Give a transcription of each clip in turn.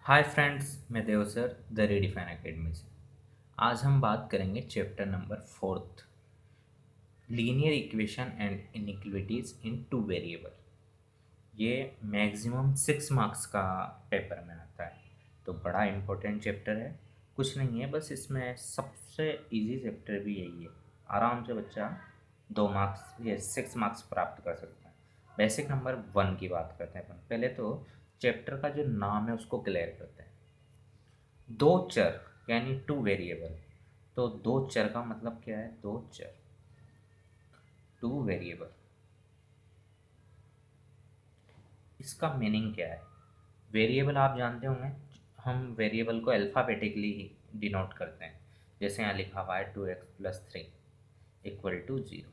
Hi friends, मैं देव sir the redefine academy से। आज हम बात करेंगे chapter number 4, linear equation and inequalities in two variable. ये मैक्सिमम 6 मार्क्स का पेपर में आता है, तो बड़ा इम्पोर्टेंट चैप्टर है। कुछ नहीं है, बस इसमें सबसे इजी चैप्टर भी यही है। आराम से बच्चा 2 मार्क्स या 6 मार्क्स प्राप्त कर सकता है। बेसिक नंबर 1 की बात करते हैं अपन। पहले तो चैप्टर का जो नाम है उसको क्लियर करते हैं। दो चर यानी टू वेरिएबल। तो दो चर का मतलब क्या है? दो चर, टू वेरिएबल। इसका मीनिंग क्या है? वेरिएबल आप जानते होंगे, हम वेरिएबल को अल्फ़ाबेटिकली डिनोट करते हैं। जैसे यहाँ लिखा हुआ है 2x+3 = 0।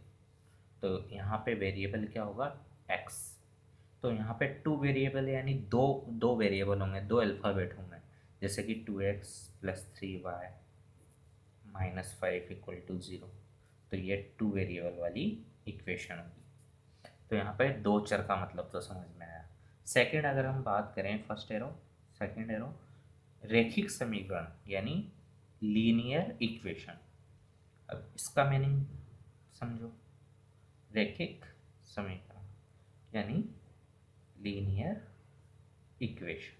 तो यहाँ पे वेरिएबल क्या होगा? x। तो यहाँ पे टू वेरिएबल यानी दो दो वेरिएबल होंगे, दो अल्फ़ाबेट होंगे। जैसे कि 2x+3y -5 = 0। तो ये टू वेरिएबल वाली इक्वेशन होगी। तो यहाँ पे दो चर का मतलब तो समझ में आया। सेकंड अगर हम बात करें, फर्स्ट एरो, सेकंड एरो, रैखिक समीकरण यानी लीनियर इक्वेशन। अब इसका मीनिंग समझो। रैखिक समीकरण यानी लीनियर इक्वेशन।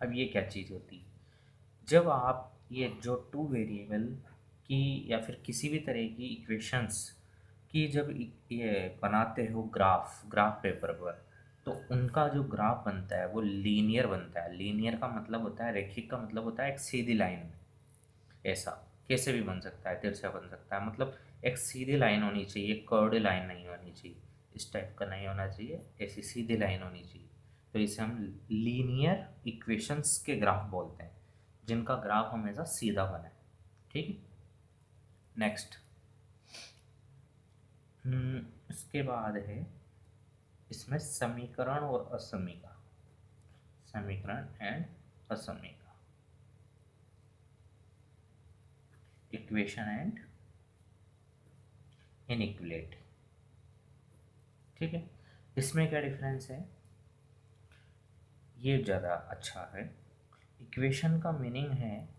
अब ये क्या चीज़ होती है? जब आप ये जो टू वेरिएबल की या फिर किसी भी तरह की इक्वेशंस की जब ये बनाते हो ग्राफ ग्राफ पेपर पर, तो उनका जो ग्राफ बनता है वो लीनियर बनता है। लीनियर का मतलब होता है, रैखिक का मतलब होता है एक सीधी लाइन में। ऐसा कैसे भी बन सकता है, तिरछा बन सकता है, मतलब एक सीधी लाइन होनी चाहिए, कर्व्ड लाइन नहीं होनी चाहिए। इस टाइप का नहीं होना चाहिए, ऐसी सीधी लाइन होनी चाहिए। तो इसे हम लीनियर इक्वेशंस के ग्राफ बोलते हैं, जिनका ग्राफ हमेशा सीधा बना है। ठीक है। नेक्स्ट, इसके बाद है इसमें समीकरण और असमीका। समीकरण एंड असमीका, इक्वेशन एंड इनइक्वालिटी। ठीक है। इसमें क्या डिफरेंस है? ये ज़्यादा अच्छा है। इक्वेशन का मीनिंग है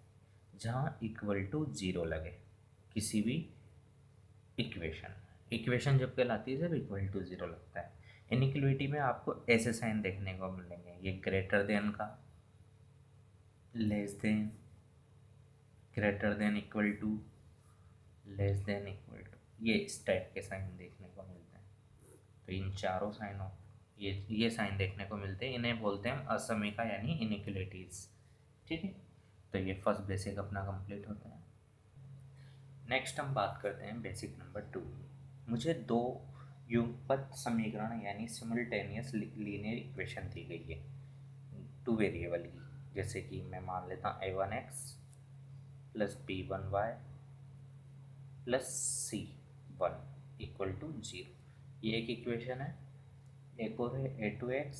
जहाँ =0 लगे किसी भी इक्वेशन। इक्वेशन जब कहलाती है जब =0 लगता है। इनइक्वालिटी में आपको ऐसे साइन देखने को मिलेंगे, ये ग्रेटर देन का, less than, greater than equal to, less than equal to, ये इस टाइप के साइन देखने को मिलते हैं। तो इन चारों साइनों, ये साइन देखने को मिलते हैं, इन्हें बोलते हैं हम असमीका यानी इनइक्वलिटीज। ठीक है। तो ये फर्स्ट बेसिक अपना कंप्लीट होता है। नेक्स्ट हम बात करते हैं बेसिक नंबर 2। मुझे दो युगपत समीकरण यानी सिमुलटेनियस लीनियर इक्वेशन दी गई है टू वेरिएबल की। जैसे कि मैं मान लेता हूँ a1x + b1y + c1 = 0। ये एक इक्वेशन है। एक और है a2x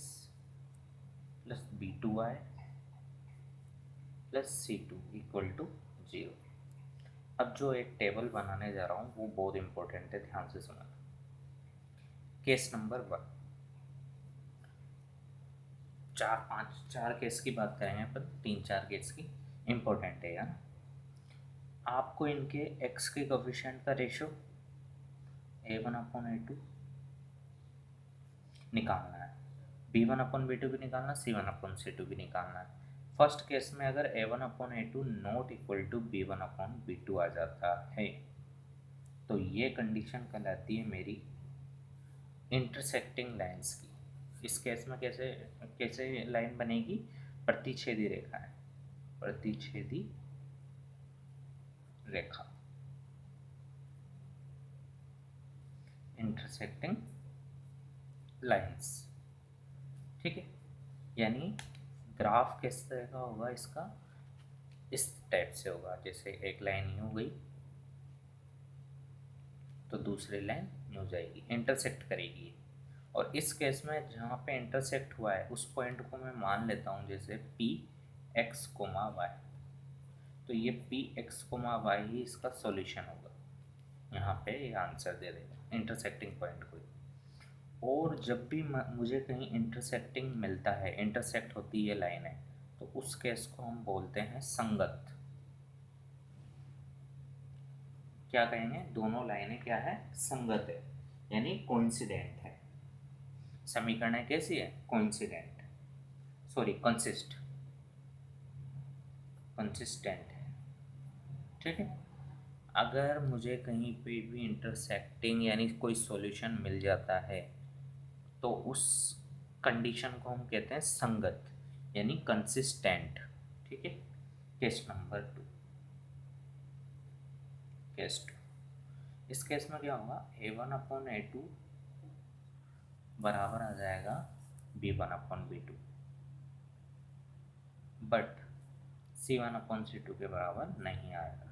+ b2y + c2 = 0। अब जो एक टेबल बनाने जा रहा हूँ वो बहुत इंपॉर्टेंट है, ध्यान से सुना। केस नंबर 1, चार केस की बात करेंगे पर 3-4 केस की इम्पोर्टेंट है यार। आपको इनके एक्स के कोफिशिएंट का रेशो a1/a2 निकालना है, b1/b2 भी निकालना, c1/c2 भी निकालना है। फर्स्ट केस में अगर a1/a2 not equal to b1/b2 आ जाता है तो ये कंडीशन कहलाती है मेरी इंटरसेक्टिंग लाइंस की। इस केस में कैसे कैसे लाइन बनेगी? प्रतिच्छेदी रेखा है, प्रतिच्छेदी रेखा, इंटरसेक्टिंग लाइंस। ठीक है। यानी ग्राफ किस तरह का होगा इसका? इस टाइप से होगा, जैसे एक लाइन यूँ गई तो दूसरी लाइन यूँ जाएगी, इंटरसेक्ट करेगी। और इस केस में जहाँ पे इंटरसेक्ट हुआ है उस पॉइंट को मैं मान लेता हूँ जैसे P(x, y)। तो ये P(x, y) ही इसका सॉल्यूशन होगा। यहाँ पे ये आंसर दे देगा इंटरसेक्टिंग पॉइंट को। और जब भी मुझे कहीं इंटरसेक्टिंग मिलता है, इंटरसेक्ट होती है लाइन है, तो उस केस को हम बोलते हैं संगत। क्या कहेंगे, दोनों लाइनें क्या है, संगत है, यानी कोइंसिडेंट है। समीकरण कैसी है, कोइंसिडेंट, सॉरी कंसिस्टेंट है। ठीक है। अगर मुझे कहीं पे भी इंटरसेक्टिंग यानी कोई सॉल्यूशन मिल जाता है तो उस कंडीशन को हम कहते हैं संगत यानी कंसिस्टेंट। ठीक है। केस नंबर 2, केस 2, इस केस में क्या होगा, A1/A2 बराबर आ जाएगा B1/B2, बट C1/C2 के बराबर नहीं आएगा।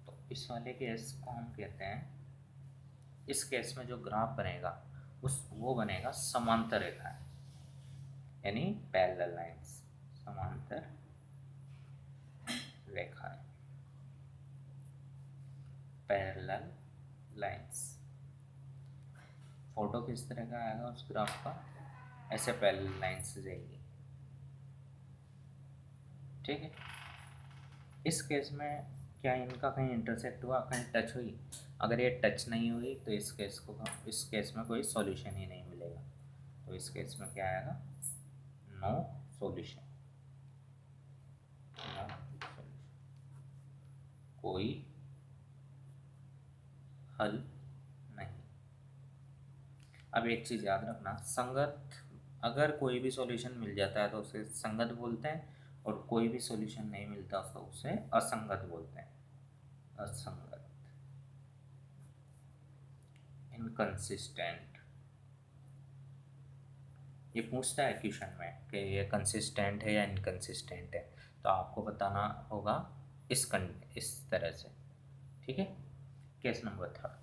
तो इस वाले केस को हम कहते हैं, इस केस में जो ग्राफ बनेगा वो बनेगा समांतर रेखाएं यानी पैरेलल लाइंस, समांतर रेखाएं, पैरेलल लाइंस। फोटो किस तरह का आएगा उस ग्राफ का, ऐसे पैरेलल लाइंस जाएगी। ठीक है। इस केस में क्या इनका कहीं इंटरसेक्ट हुआ, कहीं टच हुई? अगर ये टच नहीं हुई तो इस केस में कोई सॉल्यूशन ही नहीं मिलेगा। तो इस केस में क्या आएगा, नो सॉल्यूशन, कोई हल नहीं। अब एक चीज़ याद रखना, संगत, अगर कोई भी सॉल्यूशन मिल जाता है तो उसे संगत बोलते हैं, और कोई भी सॉल्यूशन नहीं मिलता तो उसे असंगत बोलते हैं, असंगत, इनकंसिस्टेंट। ये पूछता है क्वेश्चन में कि ये कंसिस्टेंट है या इनकंसिस्टेंट है, तो आपको बताना होगा इस तरह से। ठीक है। केस नंबर 3,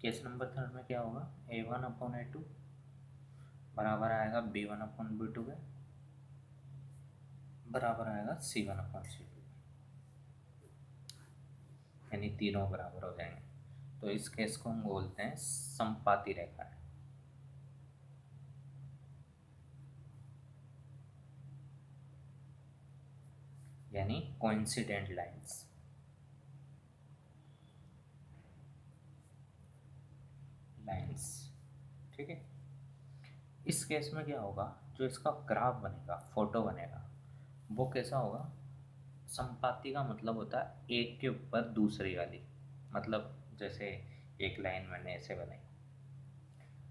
केस नंबर 3 में क्या होगा, A1/A2 बराबर आएगा B1/B2 के, बराबर आएगा C1/C2, यानी तीनों बराबर हो जाएंगे। तो इस केस को हम बोलते हैं संपाती रेखा है, यानी कोइंसिडेंट लाइंस, लाइंस। ठीक है। इस केस में क्या होगा, जो इसका ग्राफ बनेगा, फोटो बनेगा, वो कैसा होगा, संपाती का मतलब होता है एक के ऊपर दूसरी वाली, मतलब जैसे एक लाइन मैंने ऐसे बनाई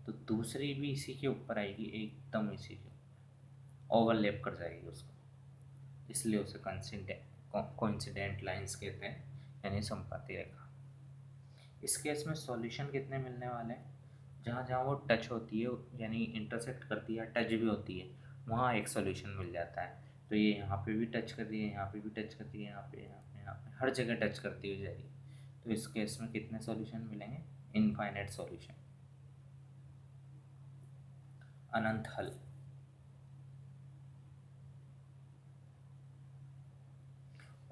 तो दूसरी भी इसी के ऊपर आएगी, एकदम इसी के ओवरलैप कर जाएगी उसको, इसलिए उसे कोइंसिडेंट लाइंस कहते हैं, यानी संपाती रेखा। इस केस में सॉल्यूशन कितने मिलने वाले हैं, जहाँ जहाँ वो टच होती है यानी इंटरसेक्ट करती है, टच भी होती है, वहाँ एक सॉल्यूशन मिल जाता है। तो ये यहाँ पे भी टच कर रही है, यहाँ पे भी टच करती है, यहाँ पे हर जगह टच करती हुई जाएगी। तो इस केस में कितने सॉल्यूशन मिलेंगे, इनफाइनाइट सॉल्यूशन, अनंत हल।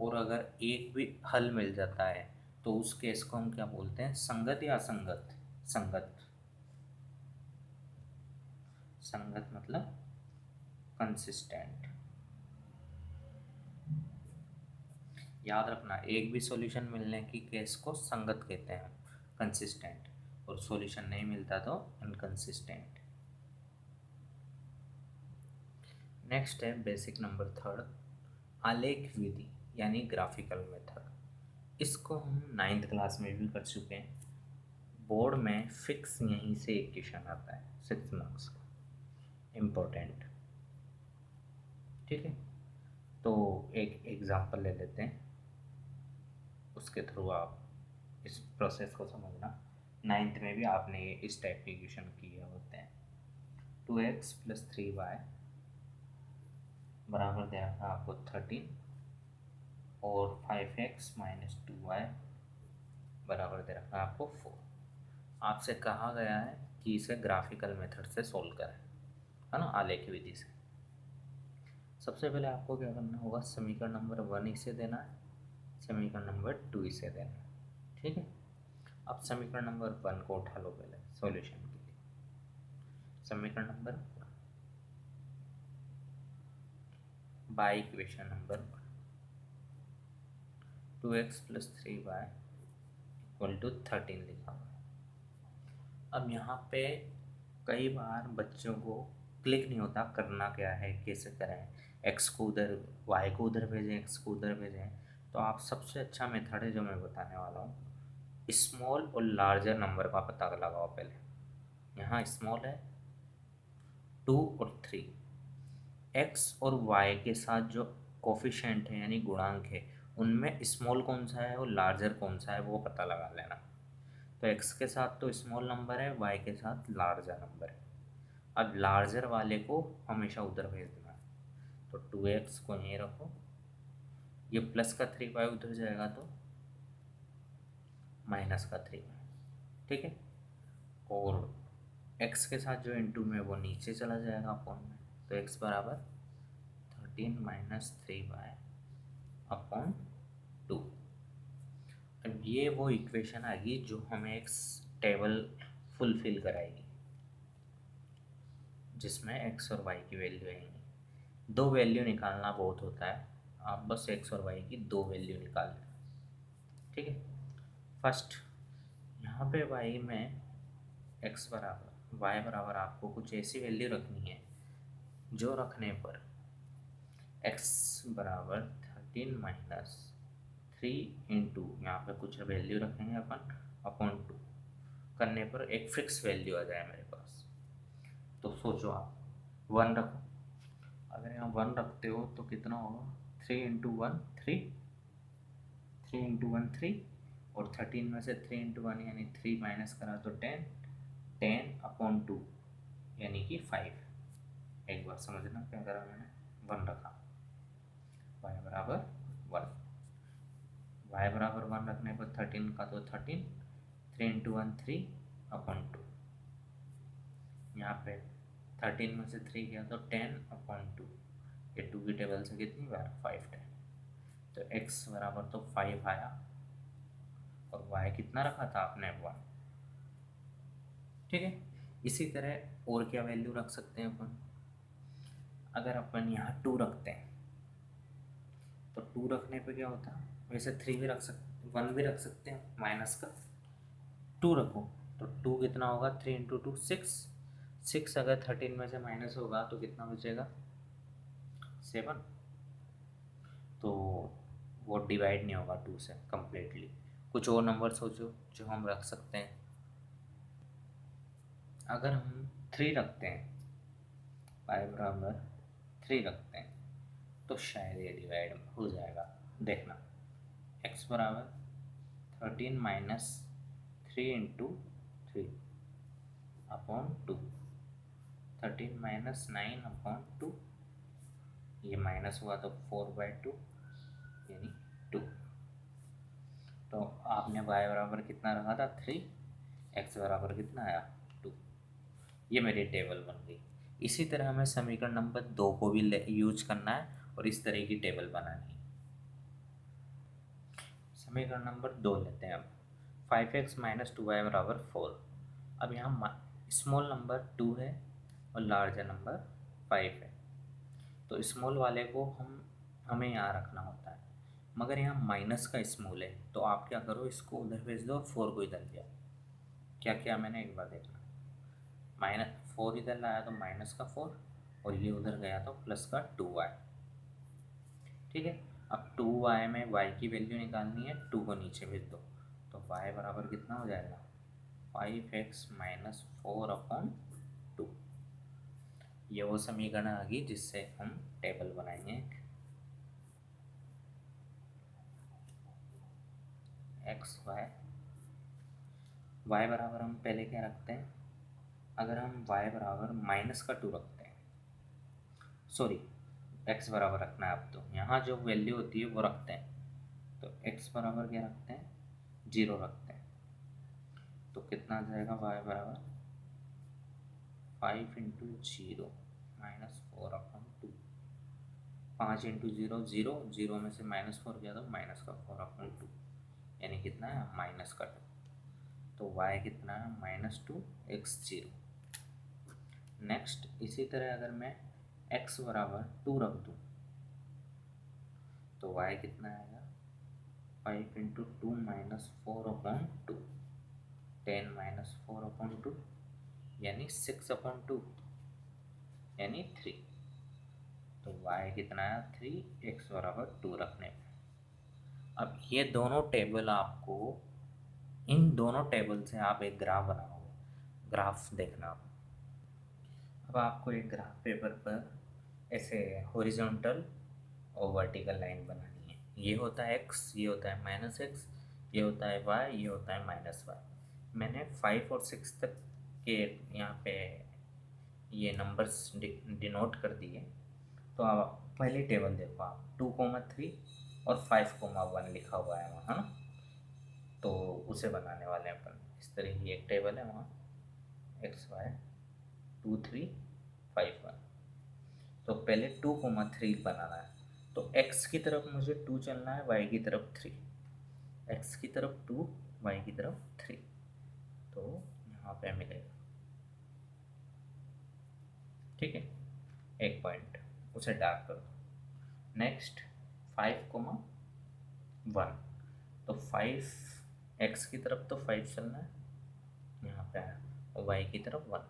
और अगर एक भी हल मिल जाता है तो उस केस को हम क्या बोलते हैं, संगत या असंगत, संगत, संगत मतलब कंसिस्टेंट। याद रखना, एक भी सॉल्यूशन मिलने की केस को संगत कहते हैं, कंसिस्टेंट, और सॉल्यूशन नहीं मिलता तो इनकंसिस्टेंट। नेक्स्ट है बेसिक नंबर 3, आलेख विधि यानी ग्राफिकल मेथड। इसको हम 9th क्लास में भी कर चुके हैं, बोर्ड में फिक्स यहीं से एक क्वेश्चन आता है 6 मार्क्स का, इम्पोर्टेंट। ठीक है। तो एक एग्जांपल ले लेते हैं, उसके थ्रू आप इस प्रोसेस को समझना। 9th में भी आपने इस टाइप के क्वेश्चन किए होते हैं। 2x + 3y बराबर दे रखा है आपको 13, और 5x - 2y बराबर दे रखा है आपको 4। आपसे कहा गया है कि इसे ग्राफिकल मेथड से सोल्व करें, है ना, आलेख विधि से। सबसे पहले आपको क्या करना होगा, समीकरण नंबर 1 इसे देना है, समीकरण नंबर 2 इसे देना है। ठीक है। अब समीकरण नंबर 1 को उठा लो पहले सॉल्यूशन के लिए। समीकरण number by equation number 2x + 3y = 13 लिखा हुआ है। अब यहाँ पे कई बार बच्चों को क्लिक नहीं होता करना क्या है, कैसे करें, एक्स को उधर, वाई को उधर भेजें, एक्स को उधर भेजें। तो आप सबसे अच्छा मेथड है जो मैं बताने वाला हूँ, स्मॉल और लार्जर नंबर का पता लगाओ पहले। यहाँ स्मॉल है 2 और 3, एक्स और वाई के साथ जो कोफिशेंट है यानी गुणांक है उनमें स्मॉल कौन सा है और लार्जर कौन सा है वो पता लगा लेना। तो एक्स के साथ तो स्मॉल नंबर है, वाई के साथ लार्जर नंबर है। अब लार्जर वाले को हमेशा उधर भेज देना। तो 2x को यहीं रखो, ये प्लस का 3y उधर जाएगा तो माइनस का 3y, ठीक है। और x के साथ जो इंटू में वो नीचे चला जाएगा अपॉन में, तो x बराबर 13 - 3y अपॉन 2। अब ये वो इक्वेशन आ गई जो हमें एक टेबल फुलफिल कराएगी जिसमें x और y की वैल्यू आएंगी। 2 वैल्यू निकालना बहुत होता है, आप बस x और y की 2 वैल्यू निकाल लें, ठीक है। फर्स्ट यहाँ पे y में x बराबर y बराबर आपको कुछ ऐसी वैल्यू रखनी है जो रखने पर x बराबर 13 - 3 इंटू यहाँ पर कुछ वैल्यू रखेंगे अपन अपॉन 2 करने पर एक फिक्स वैल्यू आ जाए मेरे पास। तो सोचो आप 1 रखो, अगर यहाँ 1 रखते हो तो कितना होगा, 3 इंटू 1 3, 3 इंटू 1 3, और 13 में से 3 इंटू 1 यानी 3 माइनस करा तो 10, 10 अपॉन 2 यानी कि 5। एक बार समझना क्या करा मैंने, 1 रखा, y बराबर 1, y बराबर 1 रखने पर 13 का तो 13, 3 इंटू 1 3 अपॉन 2, यहाँ पे 13 में से 3 गया तो 10 अपॉन 2, ये 2 की टेबल से कितनी बार 5 10, तो x बराबर तो 5 आया और y कितना रखा था आपने 1, ठीक है। इसी तरह और क्या वैल्यू रख सकते हैं अपन, अगर अपन यहाँ 2 रखते हैं तो 2 रखने पे क्या होता है, वैसे 3 भी रख सकते, 1 भी रख सकते हैं, माइनस का 2 रखो तो 2 कितना होगा, 3 इंटू 2 6, 6 अगर 13 में से माइनस होगा तो कितना बचेगा 7, तो वो डिवाइड नहीं होगा 2 से कम्प्लीटली। कुछ और नंबर सोचो जो हम रख सकते हैं, अगर हम 3 रखते हैं, पाई बराबर 3 रखते हैं तो शायद ये डिवाइड हो जाएगा, देखना। x बराबर 13 minus 3 into 3 upon 2, 13 minus 9 upon 2, ये माइनस हुआ तो 4/2 यानी 2। तो आपने y बराबर कितना रखा था 3, x बराबर कितना आया 2, ये मेरी टेबल बन गई। इसी तरह हमें समीकरण नंबर 2 को भी यूज करना है और इस तरह की टेबल बनानी है। समीकरण नंबर 2 लेते हैं अब, 5x - 2y बराबर 4। अब यहाँ स्मॉल नंबर 2 है और लार्जर नंबर 5 है, तो स्मॉल वाले को हमें यहाँ रखना होता है, मगर यहाँ माइनस का स्मॉल है तो आप क्या करो, इसको उधर भेज दो और 4 को इधर लिया। क्या किया मैंने एक बार देखना, -4 इधर लाया तो माइनस का 4 और ये उधर गया तो प्लस का 2y, ठीक है। अब 2y में y की वैल्यू निकालनी है, 2 को नीचे भेज दो तो y बराबर कितना हो जाएगा 5x - 4 अपॉन 2। ये वो समीकरण आ गई जिससे हम टेबल बनाएंगे। x y बराबर हम पहले क्या रखते हैं, अगर हम y बराबर माइनस का 2 रखते हैं, सॉरी x बराबर रखना है, अब तो यहाँ जो वैल्यू होती है वो रखते हैं, तो x बराबर क्या रखते हैं 0 रखते हैं, तो कितना आ जाएगा y बराबर 5 इंटू 0 -4 अपॉन 2, 5 इंटू 0 0, 0 में से -4 गया तो माइनस का 4 अपॉन 2 यानी कितना है -2। तो y कितना है -2 x0। नेक्स्ट इसी तरह अगर मैं x बराबर 2 रख दूँ तो y कितना आएगा 5 इंटू 2 -4/2 10 -4/2 यानी 6/2 यानी 3। तो y कितना है 3 x बराबर 2 रखने पे। अब ये दोनों टेबल आपको, इन दोनों टेबल से आप एक ग्राफ बनाओगे। ग्राफ देखना आप। अब आपको एक ग्राफ पेपर पर ऐसे हॉरिजॉन्टल और वर्टिकल लाइन बनानी है। ये होता है x, ये होता है -x, ये होता है y, ये होता है -y। मैंने 5 और 6 तक के यहाँ पे ये नंबर्स डिनोट कर दिए। तो आप पहली टेबल देखो, आप 2,3 और 5,1 लिखा हुआ है वहाँ, है ना। तो उसे बनाने वाले हैं अपन। इस तरह की एक टेबल है वहाँ, XY 2 3 5 1। तो पहले 2,3 बनाना है। तो x की तरफ मुझे 2 चलना है, y की तरफ 3। x की तरफ 2, y की तरफ 3। तो यहाँ पे मिलेगा, ठीक है, एक पॉइंट उसे डार्क कर दो। नेक्स्ट 5,1। तो 5 x की तरफ तो 5 चलना है, यहाँ पे आया, और y की तरफ 1।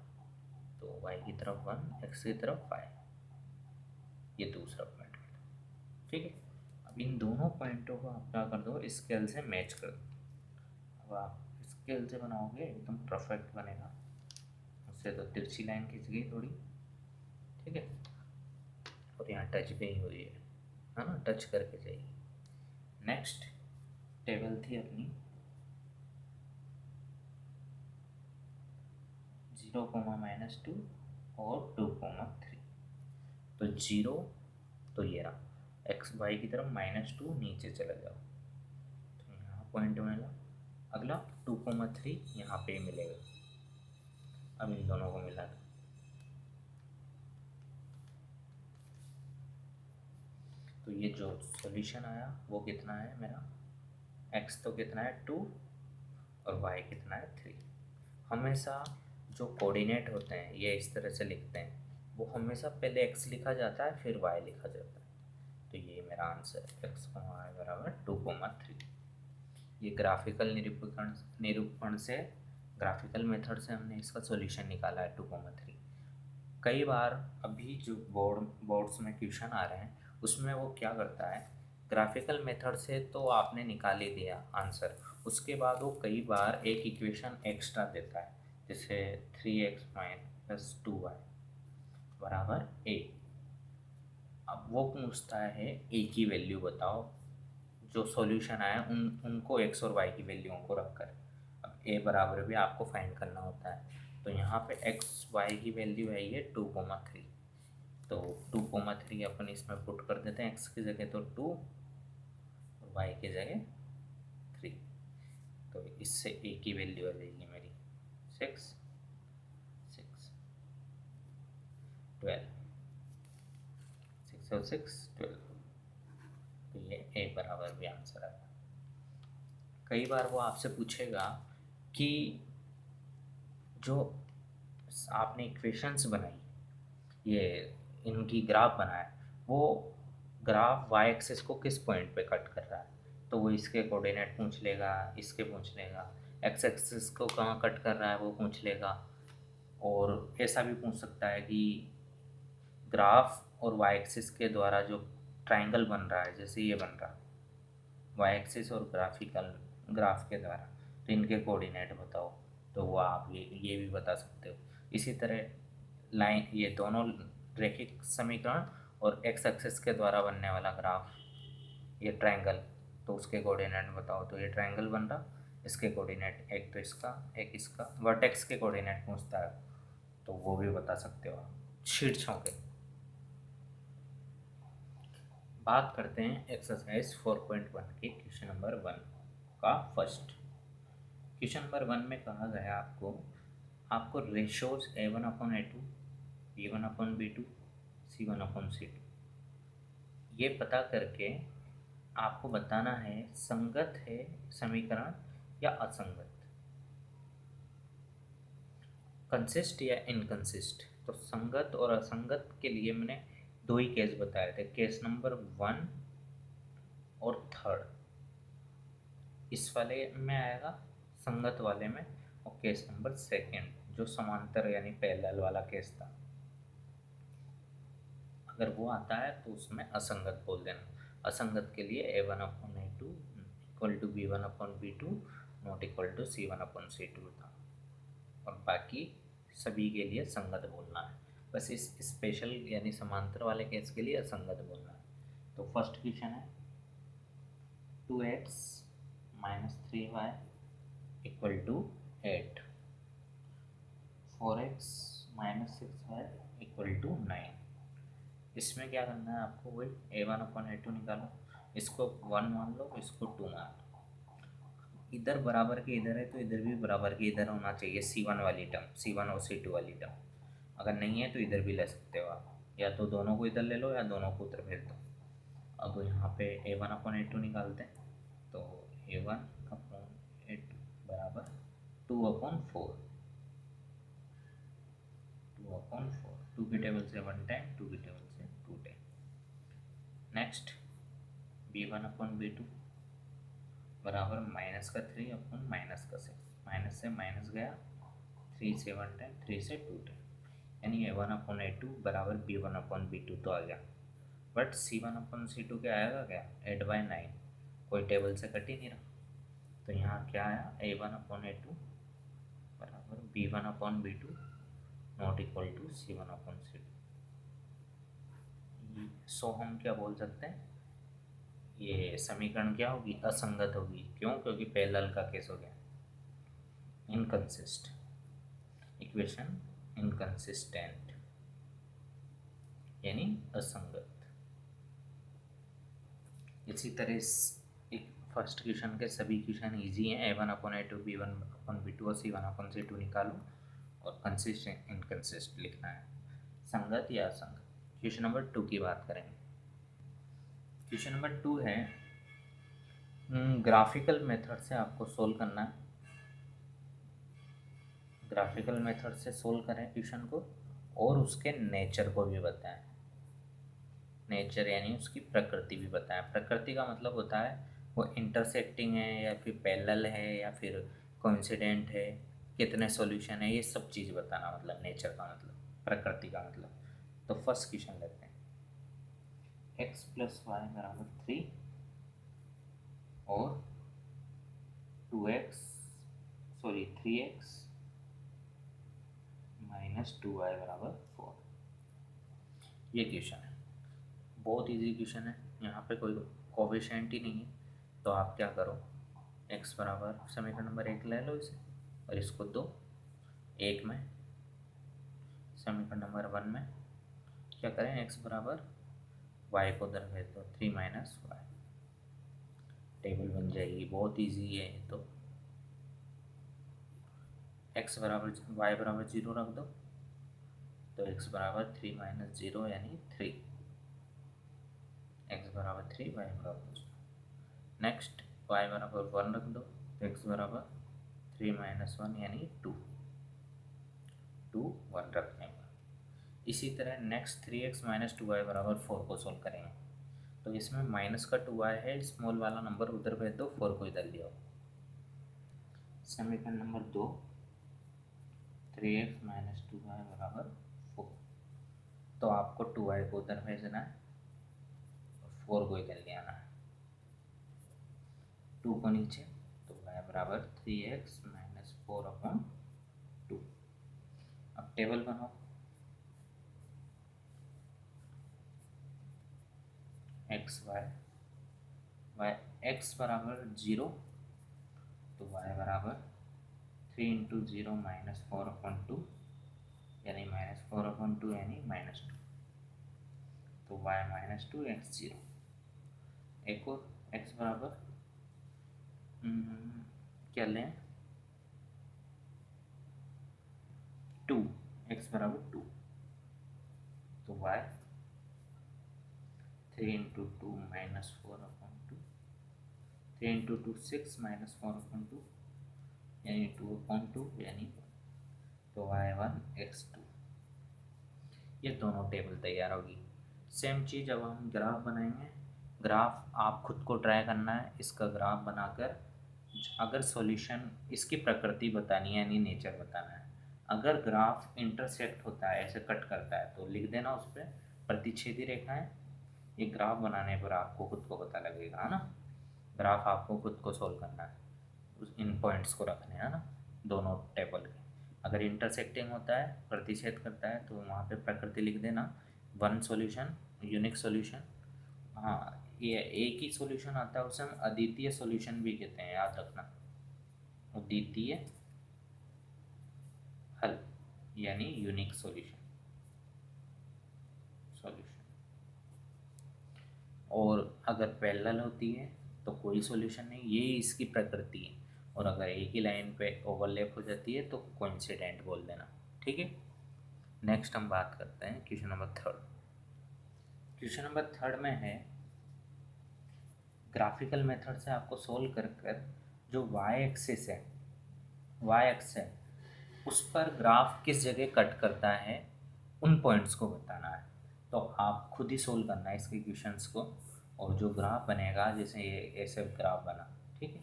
तो y की तरफ 1, x की तरफ 5। ये दूसरा पॉइंट कर दो, ठीक है। अब इन दोनों पॉइंटों को आप क्या कर दो, स्केल से मैच कर दो। अब आप स्केल से बनाओगे एकदम परफेक्ट बनेगा। उससे तो तिरछी लाइन खींच गई थोड़ी, ठीक है। और यहाँ टच भी हुई है ना, टच करके चाहिए। नेक्स्ट टेबल थी अपनी 0, -2 और 2,3। तो 0 तो ये रहा, x y की तरफ -2 नीचे चला जाओ तो यहाँ पॉइंट मिला। अगला 2,3 यहाँ पे मिलेगा। अब इन दोनों को मिला दो। तो ये जो सॉल्यूशन आया वो कितना है मेरा, x तो कितना है 2 और y कितना है 3। हमेशा जो कोऑर्डिनेट होते हैं ये इस तरह से लिखते हैं, वो हमेशा पहले x लिखा जाता है फिर y लिखा जाता है। तो ये मेरा आंसर है, x y बराबर 2,3। ये ग्राफिकल निरूपण से, ग्राफिकल मेथड से हमने इसका सॉल्यूशन निकाला है 2,3। कई बार अभी जो बोर्ड्स में क्वेश्चन आ रहे हैं उसमें वो क्या करता है, ग्राफिकल मेथड से तो आपने निकाल ही दिया आंसर, उसके बाद वो कई बार एक इक्वेशन एक्स्ट्रा देता है, जैसे 3x - 2y बराबर a। अब वो पूछता है a की वैल्यू बताओ, जो सॉल्यूशन आया उनको x और y की वैल्यूओं को रखकर। अब a बराबर भी आपको फाइंड करना होता है। तो यहाँ पे x y की वैल्यू है ये 2,3। तो 2,3 अपन इसमें पुट कर देते हैं, x की जगह तो 2 और y की जगह 3। तो इससे a की वैल्यू आ जाएगी मेरी 6 6 12, 6 और 6 12। तो ये a बराबर भी आंसर आया। कई बार वो आपसे पूछेगा कि जो आपने इक्वेशंस बनाई, ये इनकी ग्राफ बनाया, वो ग्राफ y एक्सिस को किस पॉइंट पे कट कर रहा है। तो वो इसके कोऑर्डिनेट पूछ लेगा, इसके पूछ लेगा, x एक्सिस को कहाँ कट कर रहा है वो पूछ लेगा। और ऐसा भी पूछ सकता है कि ग्राफ और y एक्सिस के द्वारा जो ट्राइंगल बन रहा है, जैसे ये बन रहा y एक्सिस और ग्राफ के द्वारा, तो इनके कोऑर्डिनेट बताओ। तो वो आप ये भी बता सकते हो। इसी तरह लाइन, ये दोनों रैखिक समीकरण और x एक्सिस के द्वारा बनने वाला ग्राफ, ये ट्रायंगल, तो उसके कोऑर्डिनेट बताओ। तो ये ट्रायंगल बन रहा, इसके कोऑर्डिनेट एक तो इसका एक इसका, वर्टेक्स के कोऑर्डिनेट पूछता है तो वो भी बता सकते हो आप शीर्षों के। बात करते हैं एक्सरसाइज 4.1 के क्वेश्चन नंबर 1 का फर्स्ट। क्वेश्चन नंबर 1 में कहा गया आपको रेशोज A1/A2, B1/B2, C1/C2 ये पता करके आपको बताना है संगत है समीकरण या असंगत। कंसिस्ट या इनकंसिस्ट, तो संगत और असंगत के लिए मैंने दो ही केस बताए थे, केस नंबर 1 और 3। इस वाले में आएगा संगत वाले में, और केस नंबर 2 जो समांतर यानी पैरेलल वाला केस था, अगर वो आता है तो उसमें असंगत बोल देना। असंगत के लिए A1/A2 equal to B1/B2 not equal to C1/C2 था, और बाकी सभी के लिए संगत बोलना है। बस इस स्पेशल यानी समांतर वाले केस के लिए असंगत बोलना है। तो फर्स्ट क्वेश्चन है 2x - 3y equal to 8, 4x - 6y equal to 9। इसमें क्या करना है आपको, वही A1/A2 निकालो, इसको 1 मान लो, इसको 2 मान लो। इधर बराबर के इधर है तो इधर भी बराबर के इधर होना चाहिए, C1 वाली टर्म, C1 और C2 वाली टर्म। अगर नहीं है तो इधर भी ले सकते हो आप, या तो दोनों को इधर ले लो या दोनों को उधर भेज दो। अब यहाँ पे A1/A2 निकालते हैं, तो A1/A2 बराबर 2/4, 2/4, 2 की टेबल से 1 टाइम, 2 की टेबल से 2 टाइम। नेक्स्ट B1/B2 बराबर -3/-6, माइनस से माइनस गया, 3 से 1 टाइम, 3 से 2 टाइम, यानी A1/A2 बराबर B1/B2 तो आ गया। बट C1/C2 क्या आएगा, क्या 8/9, कोई टेबल से कट ही नहीं रहा। तो यहाँ क्या आया, A1/A2 बराबर B1/B2 not equal to C1/C2। सो हम क्या बोल सकते हैं, ये समीकरण क्या होगी, असंगत होगी। क्यों, क्योंकि पैरेलल का केस हो गया। इनकंसिस्ट इक्वेशन, इनकंसिस्टेंट यानी असंगत। इसी तरह एक फर्स्ट क्वेश्चन के सभी क्वेश्चन इजी हैं। A1/A2 B1/B2 और C1/C2 निकालो, और कंसिस्टेंट इनकंसिस्ट लिखना है, संगत या असंगत। क्वेश्चन नंबर 2 की बात करेंगे। क्वेश्चन नंबर 2 है, ग्राफिकल मेथड से आपको सोल्व करना है। ग्राफिकल मेथड से सोल्व करें क्वेश्चन को, और उसके नेचर को भी बताएं। नेचर यानी उसकी प्रकृति भी बताएं। प्रकृति का मतलब होता है वो इंटरसेक्टिंग है या फिर पैरेलल है या फिर कोइंसिडेंट है, कितने सॉल्यूशन है, ये सब चीज़ बताना, मतलब नेचर का मतलब, प्रकृति का मतलब। तो फर्स्ट क्वेश्चन लेते हैं, x + y बराबर 3 और 3x - 2y बराबर 4। ये क्वेश्चन है, बहुत इजी क्वेश्चन है। यहाँ पे कोई कोफिशिएंट ही नहीं है, तो आप क्या करो, x बराबर समीकरण नंबर 1 ले लो इसे, और इसको दो, 1 में समीकरण नंबर 1 में क्या करें, x बराबर y को उधर भेज दो, 3 - y, टेबल बन जाएगी। बहुत इजी है ये तो। x बराबर y बराबर 0 रख दो, तो x बराबर 3 - 0 यानी 3, x बराबर 3, y बराबर 0। नेक्स्ट y बराबर 1 रख दो, तो x बराबर 3 - 1 यानी 2, 1 रखने पर। इसी तरह नेक्स्ट 3x - 2y बराबर 4 को सोल्व करेंगे। तो इसमें माइनस का 2y है, स्मॉल वाला नंबर उधर भेज दो, 4 को इधर ले आओ। समीकरण नंबर 2, 3x - 2y बराबर 4। तो आपको 2y को उधर भेजना है और 4 को इधर ले आना है, 2 को नीचे, तो y बराबर 3x - 4/2। अब टेबल बनाओ, x y x बराबर 0, तो y बराबर 3 × 0 - 4/2 यानी -4/2 यानी -2, तो y -2 x 0। एक और x बराबर क्या लें, 2, x बराबर 2, तो y 3 × 2 - 4/2, 3 × 2 6 - 4/2 यानी 2/2 यानी तो y1 x2, ये दोनों टेबल तैयार होगी। सेम चीज़ अब हम ग्राफ बनाएंगे। ग्राफ आप खुद को ट्राई करना है, इसका ग्राफ बनाकर अगर सॉल्यूशन, इसकी प्रकृति बतानी है यानी नेचर बताना है। अगर ग्राफ इंटरसेक्ट होता है, ऐसे कट करता है, तो लिख देना उस पर प्रतिच्छेदी रेखाएं। ये ग्राफ बनाने पर आपको खुद को पता लगेगा, है ना। ग्राफ आपको खुद को सोल्व करना है, उस इन पॉइंट्स को रखने हैं, है ना, दोनों टेबल के। अगर इंटरसेक्टिंग होता है, प्रतिच्छेद करता है, तो वहाँ पे प्रकृति लिख देना। One solution, unique solution. हाँ, ये एक ही सॉल्यूशन आता है, उसे हम अद्वितीय सॉल्यूशन भी कहते हैं, याद रखना। अद्वितीय हल यानी यूनिक सॉल्यूशन। और अगर पैरेलल होती है तो कोई सॉल्यूशन नहीं, ये इसकी प्रकृति है। और अगर एक ही लाइन पे ओवरलैप हो जाती है तो कोइंसिडेंट बोल देना, ठीक है। नेक्स्ट हम बात करते हैं question number third. Question number third में है, ग्राफिकल मेथड से आपको सोल्व कर कर जो वाई एक्सिस है, वाई एक्स है, उस पर ग्राफ किस जगह कट करता है, उन पॉइंट्स को बताना है। तो आप खुद ही सोल्व करना है इसके क्वेश्चंस को। और जो ग्राफ बनेगा, जैसे ये ऐसे ग्राफ बना, ठीक है,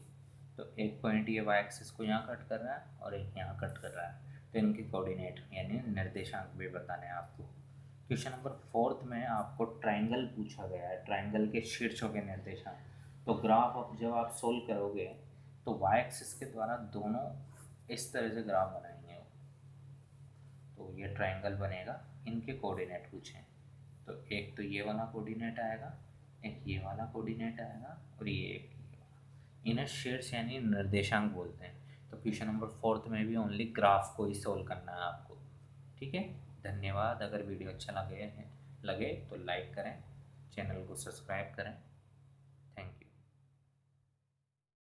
तो एक पॉइंट ये वाई एक्सिस को यहाँ कट कर रहा है और एक यहाँ कट कर रहा है, तो इनके कोऑर्डिनेट यानी निर्देशांक भी बताने हैं आपको। क्वेश्चन नंबर फोर्थ में आपको ट्राइंगल पूछा गया है, ट्राइंगल के शीर्षों के निर्देशांक। तो ग्राफ अब जब आप सोल्व करोगे तो वाई एक्सिस के द्वारा दोनों इस तरह से ग्राफ बनाएंगे, तो ये ट्राइंगल बनेगा। इनके कोऑर्डिनेट पूछें तो एक तो ये वाला कोऑर्डिनेट आएगा, एक ये वाला कोऑर्डिनेट आएगा, और ये एक इन्हें शीर्ष यानी निर्देशांक बोलते हैं। तो क्वेश्चन नंबर फोर्थ में भी ओनली ग्राफ को ही सोल्व करना है आपको, ठीक है। धन्यवाद। अगर वीडियो अच्छा लगे तो लाइक करें, चैनल को सब्सक्राइब करें।